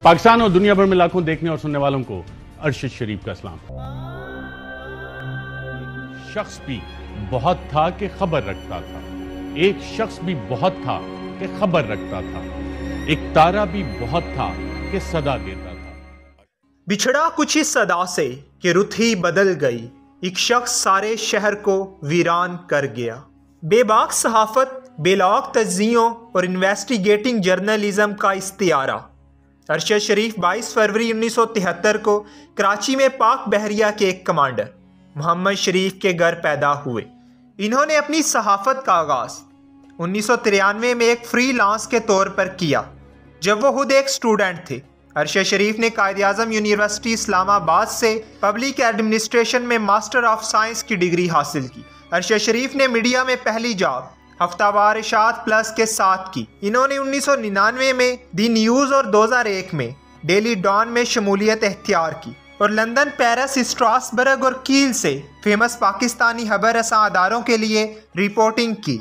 पाकिस्तान और दुनिया भर में लाखों देखने और सुनने वालों को अरशद शरीफ का सलाम। शख्स भी बहुत था कि खबर रखता था, एक शख्स भी बहुत था कि खबर रखता था, एक तारा भी बहुत था कि सदा देता था। बिछड़ा कुछ इस सदा से कि रुत ही बदल गई, एक शख्स सारे शहर को वीरान कर गया। बेबाक सहाफत, बेलौक तज्जियों और इन्वेस्टिगेटिंग जर्नलिज्म का इस्तियारा। अरशद शरीफ 22 फरवरी 1973 को कराची में पाक बहरिया के एक कमांडर मोहम्मद शरीफ के घर पैदा हुए। इन्होंने अपनी सहाफत का आगाज़ 1993 में एक फ्रीलांस के तौर पर किया, जब वो खुद एक स्टूडेंट थे। अरशद शरीफ ने कायद-ए-आज़म यूनिवर्सिटी इस्लामाबाद से पब्लिक एडमिनिस्ट्रेशन में मास्टर ऑफ साइंस की डिग्री हासिल की। अरशद शरीफ ने मीडिया में पहली जॉब हफ्तावार इशात प्लस के साथ की। इन्होंने 1999 में दी न्यूज़ और 2001 में डेली डॉन में शमूलियत इख्तियार की और लंदन, पेरिस, स्ट्रासबर्ग और कील से फेमस पाकिस्तानी खबर रसां अदारों के लिए रिपोर्टिंग की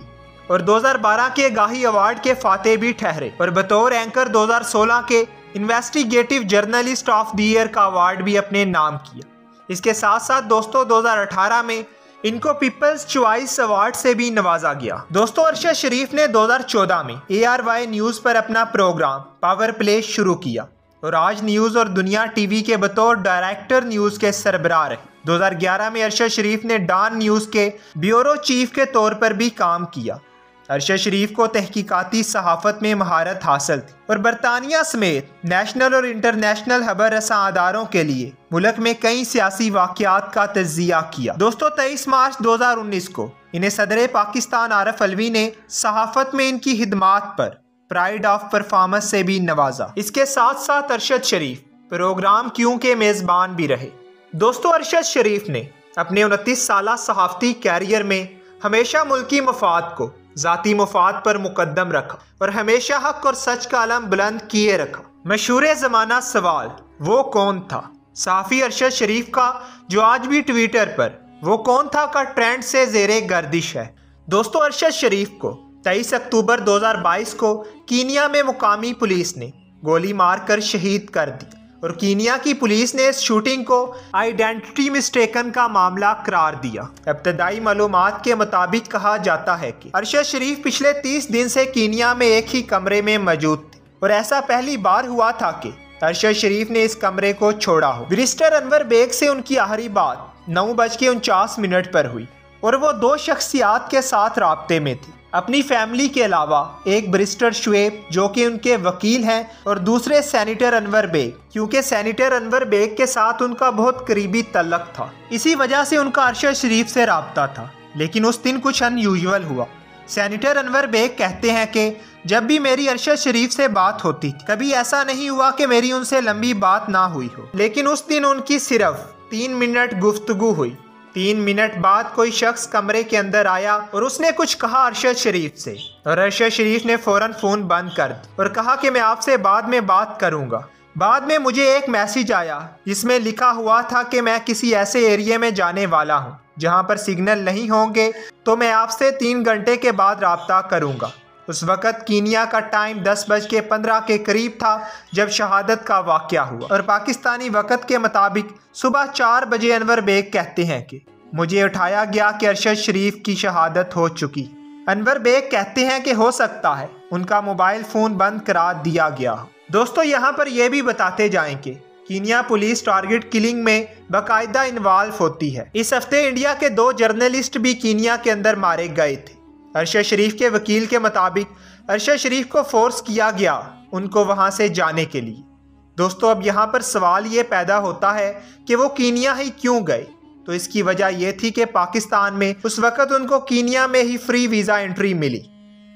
और 2012 के गाही अवार्ड के फाते भी ठहरे और बतौर एंकर 2016 के investigative journalist of the year का अवार्ड भी अपने नाम किया। इसके साथ साथ दोस्तों 2018 में इनको पीपल्स चॉइस अवार्ड से भी नवाजा गया। दोस्तों अरशद शरीफ ने 2014 में ARY न्यूज़ पर अपना प्रोग्राम पावर प्ले शुरू किया और आज न्यूज़ और दुनिया टीवी के बतौर डायरेक्टर न्यूज़ के सरबराह रहे। 2011 में अरशद शरीफ ने डॉन न्यूज़ के ब्यूरो चीफ के तौर पर भी काम किया। अरशद शरीफ को तहकीकाती सहाफ़त में महारत हासिल थी और बरतानिया समेत नेशनल और इंटरनेशनल खबर रसां अदारों के लिए मुल्क में कई सियासी वाक़यात का तज्ज़िया किया। दोस्तों 23 मार्च 2019 को इन्हें सदर पाकिस्तान आरिफ अलवी ने सहाफ़त में इनकी खिदमात पर प्राइड ऑफ परफॉर्मेंस से भी नवाजा। इसके साथ साथ अरशद शरीफ प्रोग्राम क्यों के मेज़बान भी रहे। दोस्तों अरशद शरीफ ने अपने 29 साला सहाफ़ती कैरियर में हमेशा मुल्की मफाद को ज़ाती मफाद पर मुकद्दम रखा और हमेशा हक और सच का अलम बुलंद किए रखा। मशहूर ज़माना सवाल वो कौन था सहाफ़ी अरशद शरीफ का, जो आज भी ट्विटर पर वो कौन था का ट्रेंड से ज़ेरे गर्दिश है। दोस्तों अरशद शरीफ को 23 अक्टूबर 2022 को कीनिया में मुकामी पुलिस ने गोली मारकर शहीद कर दी और कीनिया की पुलिस ने इस शूटिंग को आइडेंटिटी मिस्टेकन का मामला करार दिया। इब्तदाई मालूमात के मुताबिक कहा जाता है कि अरशद शरीफ पिछले 30 दिन से कीनिया में एक ही कमरे में मौजूद थे और ऐसा पहली बार हुआ था कि अरशद शरीफ ने इस कमरे को छोड़ा हो। बैरिस्टर अनवर बेग से उनकी आखिरी बात 9:49 पर हुई और वो दो शख्सियात के साथ राब्ते में थे, अपनी फैमिली के अलावा एक बैरिस्टर शुएब जो कि उनके वकील हैं और दूसरे सेनेटर अनवर बेग, क्योंकि सेनेटर अनवर बेग के साथ उनका बहुत करीबी तल्लक था। इसी वजह से उनका अरशद शरीफ से राब्ता था। लेकिन उस दिन कुछ अनयूजुअल हुआ। सेनेटर अनवर बेग कहते हैं कि जब भी मेरी अरशद शरीफ से बात होती थी, कभी ऐसा नहीं हुआ कि मेरी उनसे लंबी बात ना हुई हो, लेकिन उस दिन उनकी सिर्फ 3 मिनट गुफ्तगू हुई। 3 मिनट बाद कोई शख्स कमरे के अंदर आया और उसने कुछ कहा अरशद शरीफ से और अरशद शरीफ ने फौरन फ़ोन बंद कर दिया और कहा कि मैं आपसे बाद में बात करूंगा। बाद में मुझे एक मैसेज आया जिसमें लिखा हुआ था कि मैं किसी ऐसे एरिया में जाने वाला हूं जहां पर सिग्नल नहीं होंगे, तो मैं आपसे 3 घंटे के बाद राब्ता करूंगा। उस वक़्त कीनिया का टाइम 10:15 के करीब था जब शहादत का वाक़या हुआ और पाकिस्तानी वक़्त के मुताबिक सुबह 4 बजे अनवर बेग कहते हैं कि मुझे उठाया गया कि अरशद शरीफ की शहादत हो चुकी। अनवर बेग कहते हैं कि हो सकता है उनका मोबाइल फ़ोन बंद करा दिया गया। दोस्तों यहाँ पर यह भी बताते जाएं कि कीनिया पुलिस टारगेट किलिंग में बाकायदा इन्वॉल्व होती है। इस हफ्ते इंडिया के 2 जर्नलिस्ट भी कीनिया के अंदर मारे गए थे। अरशद शरीफ के वकील के मुताबिक अरशद शरीफ को फोर्स किया गया उनको वहां से जाने के लिए। दोस्तों अब यहाँ पर सवाल ये पैदा होता है कि वो कीनिया ही क्यों गए। तो इसकी वजह यह थी कि पाकिस्तान में उस वक़्त उनको कीनिया में ही फ्री वीज़ा एंट्री मिली।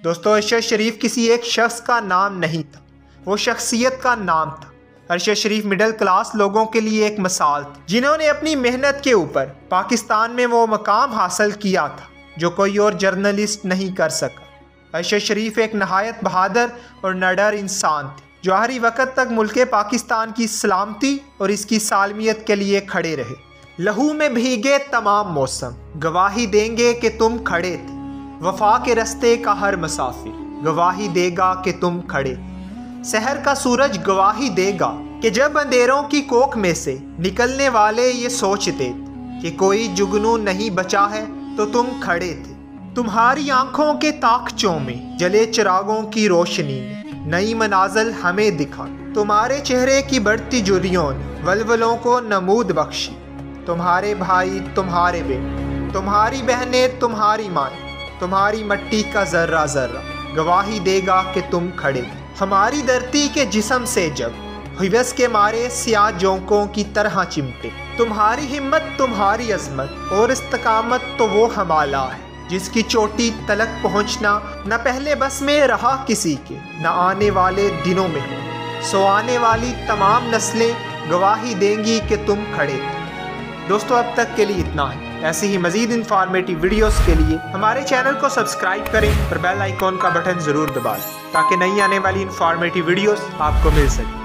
दोस्तों अरशद शरीफ किसी एक शख्स का नाम नहीं था, वो शख्सियत का नाम था। अरशद शरीफ मिडिल क्लास लोगों के लिए एक मिसाल थी, जिन्होंने अपनी मेहनत के ऊपर पाकिस्तान में वो मकाम हासिल किया था जो कोई और जर्नलिस्ट नहीं कर सका। अरशद शरीफ एक नहायत बहादुर और निडर इंसान थे जो आखिरी वक़्त तक मुल्क पाकिस्तान की सलामती और इसकी सालमियत के लिए खड़े रहे। लहू में भीगे तमाम मौसम गवाही देंगे कि तुम खड़े थे, वफा के रस्ते का हर मुसाफिर गवाही देगा कि तुम खड़े। शहर का सूरज गवाही देगा कि जब अंधेरों की कोख में से निकलने वाले ये सोचते कि कोई जुगनू नहीं बचा है तो तुम खड़े थे। तुम्हारी आंखों के ताकचों में जले चिरागों की रोशनी ने नई मनाजिल हमें दिखा। तुम्हारे चेहरे की बढ़ती झुर्रियों ने वलवलों को नमूद बख्शी। तुम्हारे भाई, तुम्हारे बेटे, तुम्हारी बहनें, तुम्हारी माएँ, तुम्हारी मट्टी का जर्रा जर्रा गवाही देगा कि तुम खड़े। हमारी धरती के जिस्म से जब हिवस के मारे सियाह जोंकों की तरह चिमटे, तुम्हारी हिम्मत, तुम्हारी अजमत और इस्तकामत तो वो हमाला है जिसकी चोटी तलक पहुंचना न पहले बस में रहा किसी के, न आने वाले दिनों में हो। सो आने वाली तमाम नस्लें गवाही देंगी कि तुम खड़े थे। दोस्तों, अब तक के लिए इतना है। ऐसी ही मजीद इंफॉर्मेटिव वीडियोस के लिए हमारे चैनल को सब्सक्राइब करें और बेल आइकॉन का बटन ज़रूर दबा दें ताकि नई आने वाली इंफॉर्मेटिव वीडियोस आपको मिल सके।